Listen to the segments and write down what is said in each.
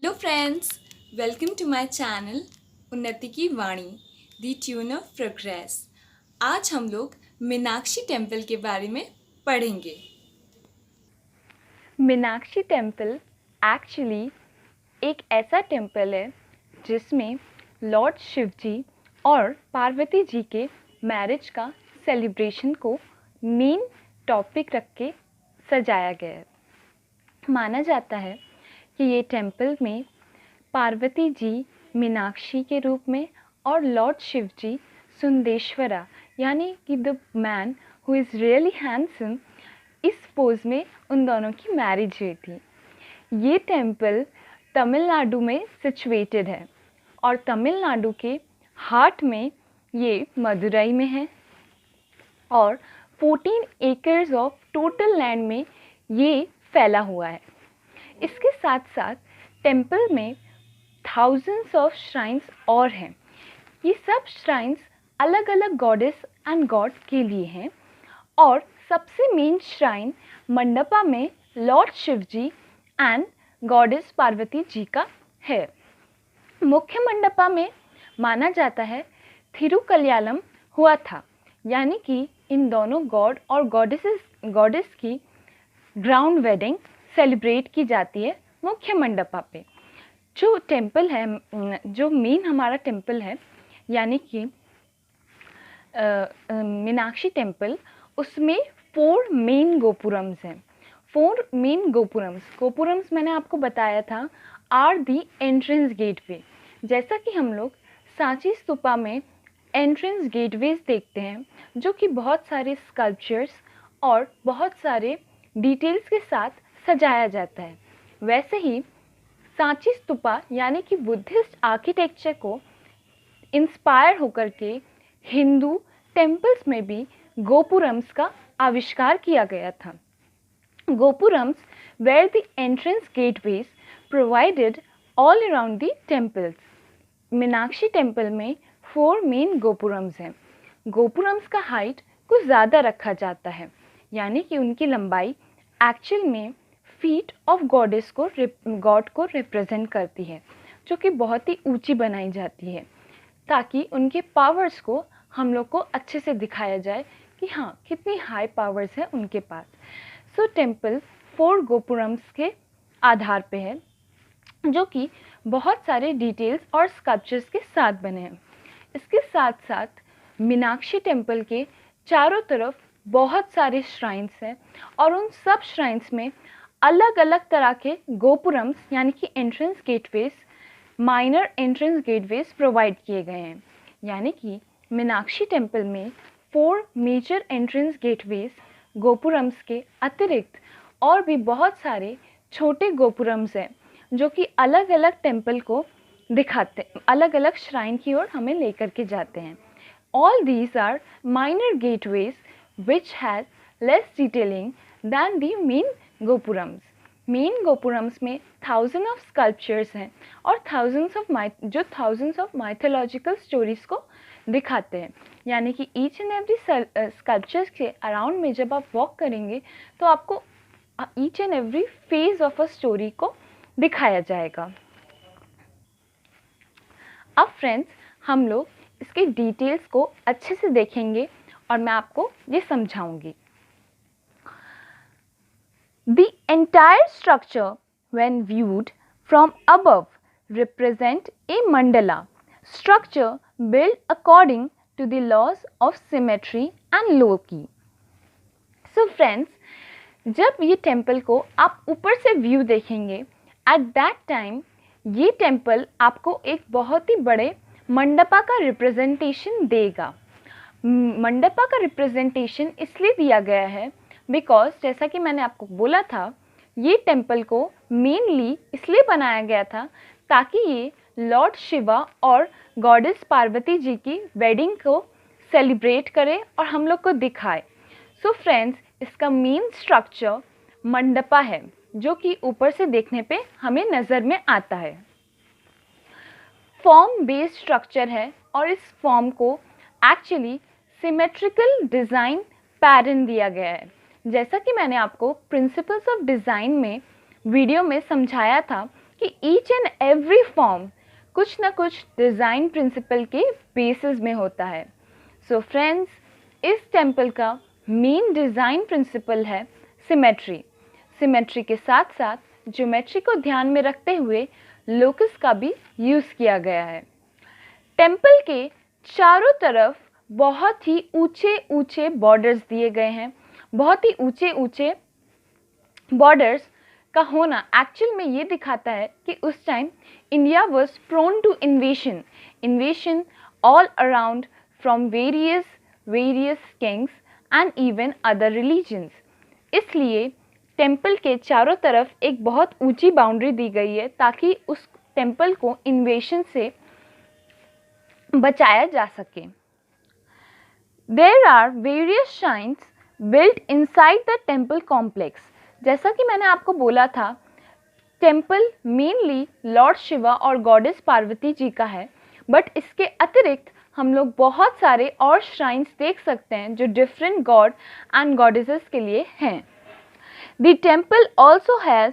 Hello friends, welcome to my channel उन्नति की वाणी दी ट्यून ऑफ प्रोग्रेस। आज हम लोग मीनाक्षी टेम्पल के बारे में पढ़ेंगे। मीनाक्षी टेम्पल एक्चुअली एक ऐसा टेम्पल है जिसमें लॉर्ड शिव जी और पार्वती जी के मैरिज का सेलिब्रेशन को मेन टॉपिक रख के सजाया गया है। माना जाता है कि ये टेम्पल में पार्वती जी मीनाक्षी के रूप में और लॉर्ड शिव जी सुंदेश्वरा यानी कि the man who is really handsome, इस पोज में उन दोनों की मैरिज हुई थी। ये टेम्पल तमिलनाडु में सिचुएटेड है और तमिलनाडु के हार्ट में ये मदुरई में है और 14 एकर्स ऑफ टोटल लैंड में ये फैला हुआ है। इसके साथ साथ टेम्पल में थाउजेंड्स ऑफ श्राइन्स और हैं। ये सब श्राइन्स अलग अलग गॉडेस एंड गॉड के लिए हैं और सबसे मेन श्राइन मंडपा में lord Shiva ji and goddess Parvati ji का है। मुख्य मंडपा में माना जाता है थिरुकल्यालम हुआ था, यानी कि इन दोनों गॉड और गॉडेस की ग्राउंड वेडिंग सेलिब्रेट की जाती है मुख्य मंडपा पे। जो टेम्पल है, जो मेन हमारा टेम्पल है यानी कि मीनाक्षी टेम्पल, उसमें 4 मेन गोपुरम्स हैं। 4 मेन गोपुरम्स मैंने आपको बताया था आर दी एंट्रेंस गेटवे। जैसा कि हम लोग सांची स्तूपा में एंट्रेंस गेटवेज देखते हैं जो कि बहुत सारे स्कल्पचर्स और बहुत सारे डिटेल्स के साथ सजाया जाता है, वैसे ही सांची स्तूपा यानी कि बुद्धिस्ट आर्किटेक्चर को इंस्पायर होकर के हिंदू टेम्पल्स में भी गोपुरम्स का आविष्कार किया गया था। Gopurams were the entrance gateways provided all around the temples. Meenakshi temple में 4 मेन गोपुरम्स हैं। गोपुरम्स का हाइट कुछ ज़्यादा रखा जाता है, यानी कि उनकी लंबाई एक्चुअल में फीट ऑफ गॉड को रिप्रेजेंट करती है, जो कि बहुत ही ऊंची बनाई जाती है ताकि उनके पावर्स को हम लोग को अच्छे से दिखाया जाए कि हाँ, कितनी हाई पावर्स है उनके पास। सो टेम्पल 4 गोपुरम्स के आधार पे है, जो कि बहुत सारे डिटेल्स और स्कल्पचर्स के साथ बने हैं। इसके साथ साथ मीनाक्षी टेम्पल के चारों तरफ बहुत सारे श्राइन्स हैं और उन सब श्राइन्स में अलग अलग तरह के गोपुरम्स यानी कि entrance gateways, minor entrance gateways provide किए गए हैं। यानी कि मीनाक्षी टेम्पल में 4 मेजर एंट्रेंस गेटवेज गोपुरम्स के अतिरिक्त और भी बहुत सारे छोटे गोपुरम्स हैं जो कि अलग अलग टेम्पल को दिखाते, अलग अलग श्राइन की ओर हमें लेकर के जाते हैं। All these are minor gateways which has less detailing than the main gopurams. Main gopurams में थाउजेंड ऑफ स्कल्पचर्स हैं और थाउजेंड्स ऑफ माइथोलॉजिकल स्टोरीज को दिखाते हैं। यानी कि ईच एंड एवरी स्कल्पचर्स के अराउंड में जब आप वॉक करेंगे तो आपको each and every phase of a story को दिखाया जाएगा। अब फ्रेंड्स, हम लोग इसके डिटेल्स को अच्छे से देखेंगे और मैं आपको ये समझाऊंगी। The entire structure, when viewed from above, represent a mandala structure built according to the laws of symmetry and Loki. So friends, जब ये टेम्पल को आप ऊपर से व्यू देखेंगे, at that time ये टेम्पल आपको एक बहुत ही बड़े मंडपा का रिप्रेजेंटेशन देगा। मंडपा का रिप्रेजेंटेशन इसलिए दिया गया है बिकॉज जैसा कि मैंने आपको बोला था, ये टेम्पल को मेनली इसलिए बनाया गया था ताकि ये लॉर्ड शिवा और गॉडेस पार्वती जी की वेडिंग को सेलिब्रेट करे और हम लोग को दिखाए। सो फ्रेंड्स, इसका मेन स्ट्रक्चर मंडपा है जो कि ऊपर से देखने पे हमें नज़र में आता है। फॉर्म बेस्ड स्ट्रक्चर है और इस फॉर्म को एक्चुअली सिमेट्रिकल डिज़ाइन पैटर्न दिया गया है। जैसा कि मैंने आपको प्रिंसिपल्स ऑफ डिज़ाइन में वीडियो में समझाया था कि ईच एंड एवरी फॉर्म कुछ ना कुछ डिज़ाइन प्रिंसिपल के बेसिस में होता है। सो फ्रेंड्स, इस टेम्पल का मेन डिज़ाइन प्रिंसिपल है सिमेट्री। सिमेट्री के साथ साथ ज्योमेट्री को ध्यान में रखते हुए लोकस का भी यूज़ किया गया है। टेम्पल के चारों तरफ बहुत ही ऊंचे ऊंचे बॉर्डर्स दिए गए हैं। बहुत ही ऊंचे ऊंचे बॉर्डर्स का होना एक्चुअल में ये दिखाता है कि उस time India was prone to invasion all around from various kings and even other religions. इसलिए टेम्पल के चारों तरफ एक बहुत ऊंची बाउंड्री दी गई है ताकि उस टेम्पल को इन्वेशन से बचाया जा सके। There are various shrines built inside the temple complex. जैसा कि मैंने आपको बोला था, टेम्पल मेनली लॉर्ड शिवा और गॉडेस पार्वती जी का है, बट इसके अतिरिक्त हम लोग बहुत सारे और श्राइन्स देख सकते हैं जो डिफरेंट गॉड एंड गॉडेसेस के लिए हैं। The temple also has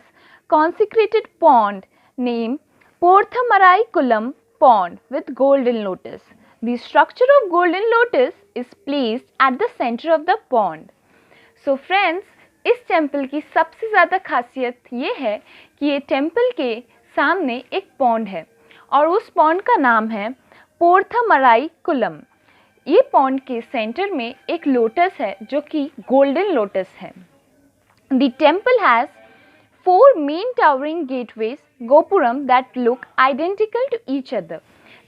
consecrated pond named Porthamarai Kulam pond with golden lotus. The structure of golden lotus is placed at the center of the pond. So friends, इस temple की सबसे ज़्यादा खासियत ये है कि ये टेम्पल के सामने एक पॉन्ड है और उस पॉन्ड का नाम है पोर्थमराई कुलम। ये पॉन्ड के सेंटर में एक लोटस है जो कि गोल्डन लोटस है। The temple has 4 main towering gateways, gopuram that look identical to each other.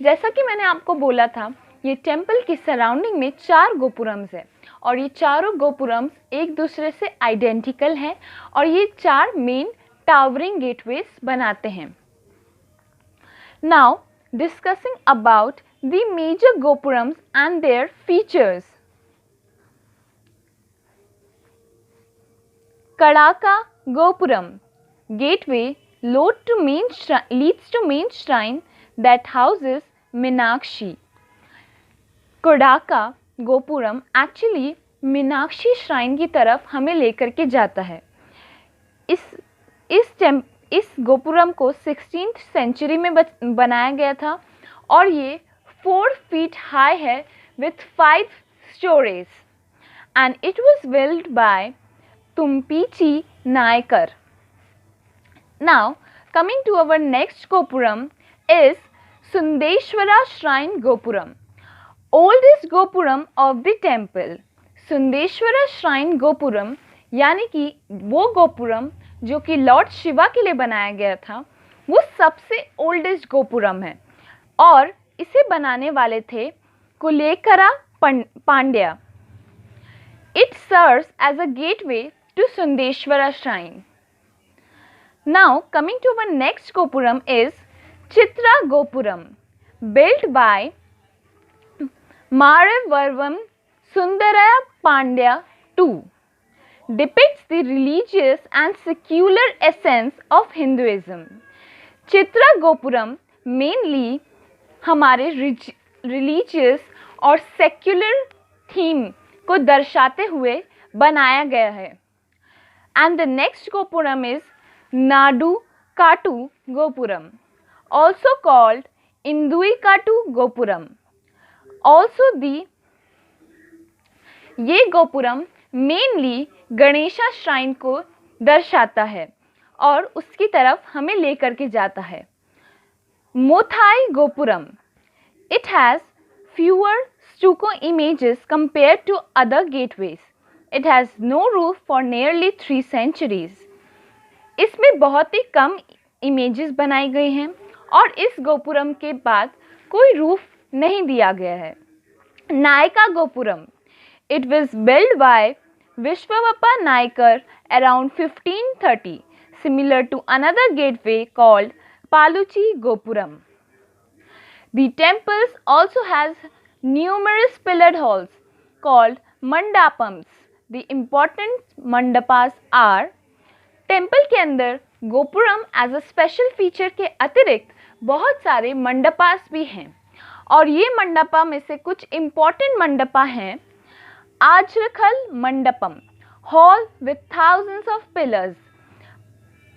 जैसा कि मैंने आपको बोला था, ये टेम्पल की सराउंडिंग में 4 गोपुरम्स हैं और ये चारों गोपुरम्स एक दूसरे से आइडेंटिकल हैं और ये 4 मेन टावरिंग गेटवेज बनाते हैं। Now discussing about the major gopurams and their features. Kadaka gopuram gateway leads to main shrine that houses Meenakshi. Kodaka gopuram actually Meenakshi shrine की तरफ हमें लेकर के जाता है। इस गोपुरम को 16th सेंचुरी में बनाया गया था और ये 4 feet हाई है with 5 stories and it was built by Tumpichi Naikar. Now coming to our next gopuram is Sundeshwara Shrine Gopuram. Oldest gopuram of the temple. Sundareshwara shrine gopuram यानी कि वो गोपुरम जो कि लॉर्ड शिवा के लिए बनाया गया था, वो सबसे ओल्डेस्ट गोपुरम है और इसे बनाने वाले थे Kulasekara Pandya. It serves as a gateway to Sundareshwara shrine. Now coming to our next gopuram is Chitra gopuram, built by Maravarvam Sundaraya Pandya II, depicts the religious and secular essence of Hinduism. Chitra gopuram mainly हमारे रिलीजियस और सेक्युलर थीम को दर्शाते हुए बनाया गया है। And the next gopuram is Nadu काटू gopuram, also called Induikatu gopuram. ये गोपुरम मेनली गणेशा श्राइन को दर्शाता है और उसकी तरफ हमें लेकर के जाता है। Mottai gopuram, it has fewer stucco images compared to other gateways. It has no roof for nearly 3 centuries. इसमें बहुत ही कम इमेजेस बनाई गई हैं और इस गोपुरम के बाद कोई रूफ नहीं दिया गया है। Nykaa gopuram, it was built by Vishwavappa Naikar around 1530, similar to another gateway called Paluchi Gopuram. The temples also has numerous pillared halls called mandapams. The important mandapas are temple के अंदर gopuram as a special feature के अतिरिक्त बहुत सारे मंडपास भी हैं और ये मंडपा में से कुछ इम्पॉर्टेंट मंडपा हैं। Ayirakkal mandapam, hall with thousands of pillars.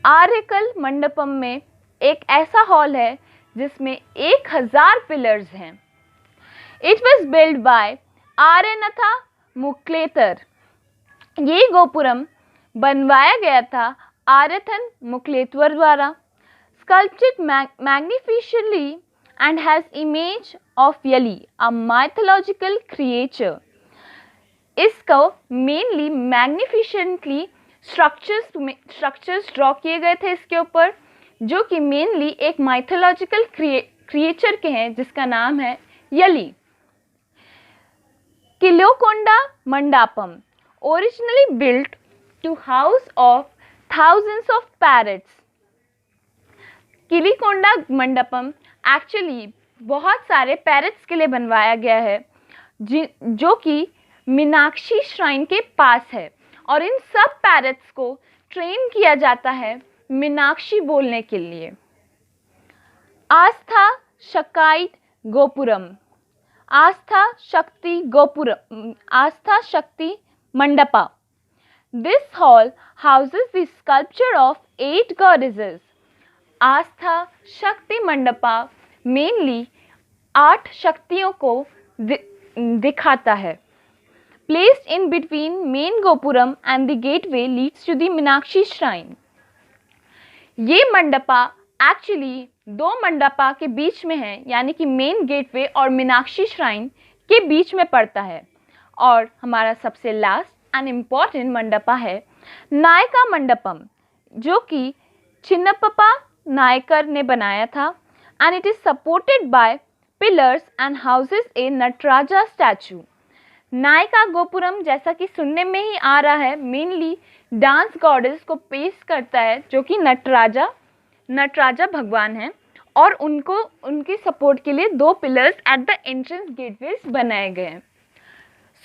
Ayirakkal mandapam में एक ऐसा हॉल है जिसमें 1000 पिलर्स हैं। It was build by Ariyanatha Mudaliar. ये गोपुरम बनवाया गया था आर्यथन मुक्लेतर द्वारा। Sculpted magnificently and has image of Yali, a mythological creature. इसको मेनली मैग्निफिशेंटली स्ट्रक्चर्स ड्रॉ किए गए थे इसके ऊपर, जो कि मेनली एक माइथोलॉजिकल क्रिएचर के हैं जिसका नाम है yali. Kilikoondu mandapam originally built to house of thousands of parrots. Kilikoondu mandapam actually बहुत सारे पैरट्स के लिए बनवाया गया है जो कि मीनाक्षी श्राइन के पास है, और इन सब पैरट्स को ट्रेन किया जाता है मीनाक्षी बोलने के लिए। आस्था शकाइट गोपुरम, आस्था शक्ति mandapa. This hall houses the sculpture of 8 goddesses. आस्था शक्ति मंडपा मेनली 8 शक्तियों को दिखाता है। Placed in between main gopuram and the gateway leads to the Meenakshi shrine. ये मंडपा एक्चुअली 2 मंडपा के बीच में है, यानी कि मेन गेटवे और मीनाक्षी श्राइन के बीच में पड़ता है। और हमारा सबसे लास्ट एंड इम्पॉर्टेंट मंडपा है नायका मंडपम, जो कि चिन्नप्पा नायकर ने बनाया था, and it is supported by pillars and houses A Nataraja statue. Nykaa gopuram जैसा कि सुनने में ही आ रहा है, मेनली डांस गॉडेस को पेश करता है, जो कि नटराजा भगवान हैं, और उनके सपोर्ट के लिए 2 pillars at the entrance gateways बनाए गए हैं।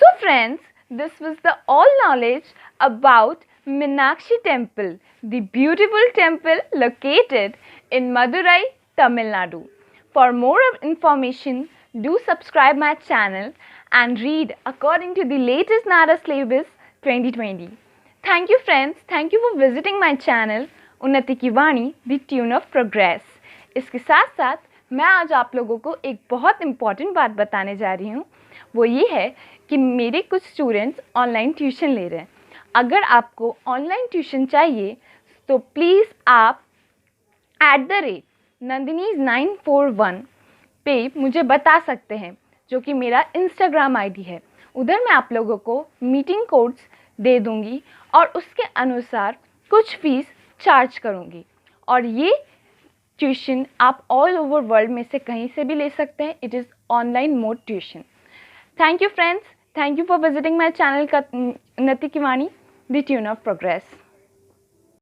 So friends, this was the all knowledge about Meenakshi Temple, the beautiful temple located in Madurai, Tamil Nadu. For more information, do subscribe my channel and read according to the latest NARA syllabus 2020. Thank you friends, thank you for visiting my channel उन्नति की वाणी, the tune of progress. इसके साथ साथ मैं आज आप लोगों को एक बहुत इम्पॉर्टेंट बात बताने जा रही हूँ। वो ये है कि मेरे कुछ स्टूडेंट्स ऑनलाइन ट्यूशन ले रहे हैं। अगर आपको ऑनलाइन ट्यूशन चाहिए तो प्लीज़ आप @Nandini941 पे मुझे बता सकते हैं, जो कि मेरा इंस्टाग्राम आईडी है। उधर मैं आप लोगों को मीटिंग कोड्स दे दूँगी और उसके अनुसार कुछ फ़ीस चार्ज करूँगी। और ये ट्यूशन आप ऑल ओवर वर्ल्ड में से कहीं से भी ले सकते हैं। It is online mode tuition. Thank you friends. Thank you for visiting my channel Unnati Ki Vaani, the tune of progress.